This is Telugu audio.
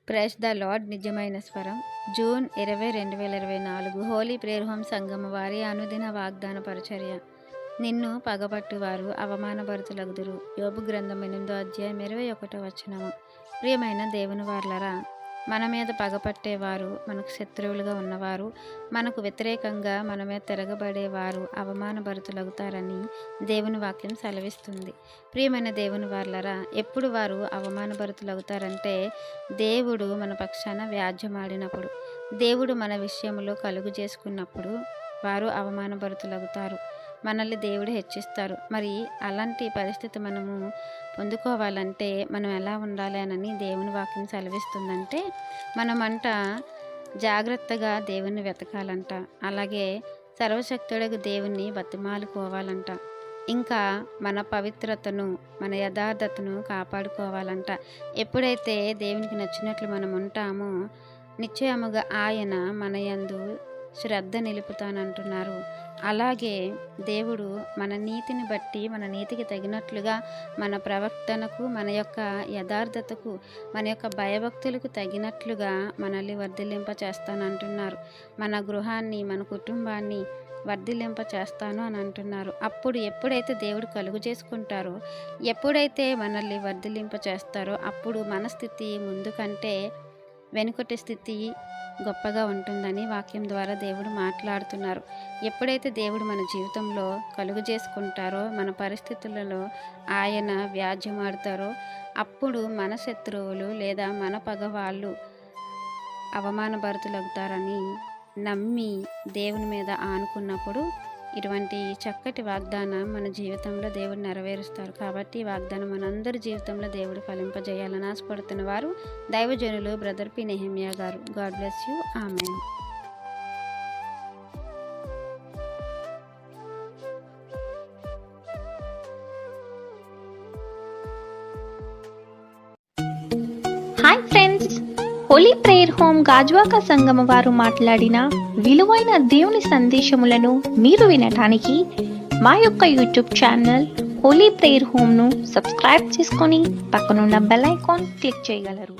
Praise the lord. నిజమైన స్వరం. జూన్ 20, 2024 హోలీ ప్రేయర్ హోమ్ సంఘం వారి అనుదిన వాగ్దాన పరిచర్య. నిన్ను పగపట్టువారు అవమానభరితులగుదురు. యోబు గ్రంథం 8వ అధ్యాయం 21వ వచనము. ప్రియమైన దేవుని వారలారా, మన మీద పగపట్టేవారు, మనకు శత్రువులుగా ఉన్నవారు, మనకు వ్యతిరేకంగా మన మీద తిరగబడేవారు అవమానభరితులవుతారని దేవుని వాక్యం సెలవిస్తుంది. ప్రియమైన దేవుని వారలారా, ఎప్పుడు వారు అవమానభరితులవుతారంటే దేవుడు మన పక్షాన వ్యాజ్యమాడినప్పుడు, దేవుడు మన విషయంలో కలుగు చేసుకున్నప్పుడు వారు అవమానభరితులవుతారు. మనల్ని దేవుడు హెచ్చిస్తారు. మరి అలాంటి పరిస్థితి మనము పొందుకోవాలంటే మనం ఎలా ఉండాలి అని దేవుని వాక్యం సెలవిస్తుందంటే, మనమంట జాగ్రత్తగా దేవుణ్ణి వెతకాలంట. అలాగే సర్వశక్తుడకు దేవుణ్ణి బతిమాలుకోవాలంట. ఇంకా మన పవిత్రతను, మన యథార్థతను కాపాడుకోవాలంట. ఎప్పుడైతే దేవునికి నచ్చినట్లు మనం ఉంటామో నిశ్చయముగా ఆయన మన యందు శ్రద్ధ నిలుపుతానంటున్నారు. అలాగే దేవుడు మన నీతిని బట్టి, మన నీతికి తగినట్లుగా, మన ప్రవర్తనకు, మన యొక్క యథార్థతకు, మన యొక్క భయభక్తులకు తగినట్లుగా మనల్ని వర్ధిల్లింప చేస్తానంటున్నారు. మన గృహాన్ని, మన కుటుంబాన్ని వర్ధిల్లింప చేస్తాను అని అంటున్నారు. అప్పుడు ఎప్పుడైతే దేవుడు కలుగు చేసుకుంటారో, ఎప్పుడైతే మనల్ని వర్ధిల్లింప చేస్తారో, అప్పుడు మన స్థితి ముందు కంటే వెనుకటి స్థితి గొప్పగా ఉంటుందని వాక్యం ద్వారా దేవుడు మాట్లాడుతున్నారు. ఎప్పుడైతే దేవుడు మన జీవితంలో కలుగు చేసుకుంటారో, మన పరిస్థితులలో ఆయన వ్యాజ్యమాడతారో, అప్పుడు మన శత్రువులు లేదా మన పగవాళ్ళు అవమానభరితులవుతారని నమ్మి దేవుని మీద ఆనుకున్నప్పుడు ఇటువంటి చక్కటి వాగ్దానం మన జీవితంలో దేవుడు నెరవేరుస్తారు. కాబట్టి ఈ వాగ్దానం మనందరి జీవితంలో దేవుడు ఫలింపజేయాలని ఆశపడుతున్న వారు దైవజనులు బ్రదర్ పి నెహెమియా గారు. God bless you. Amen. Hi friends, Holi prayer home Gajuwaka సంఘం వారు మాట్లాడిన విలువైన దేవుని సందేశములను మీరు వినటానికి మా యొక్క యూట్యూబ్ ఛానల్ హోలీ ప్రేయర్ హోమ్ను సబ్స్క్రైబ్ చేసుకొని పక్కనున్న బెల్ ఐకాన్ క్లిక్ చేయగలరు.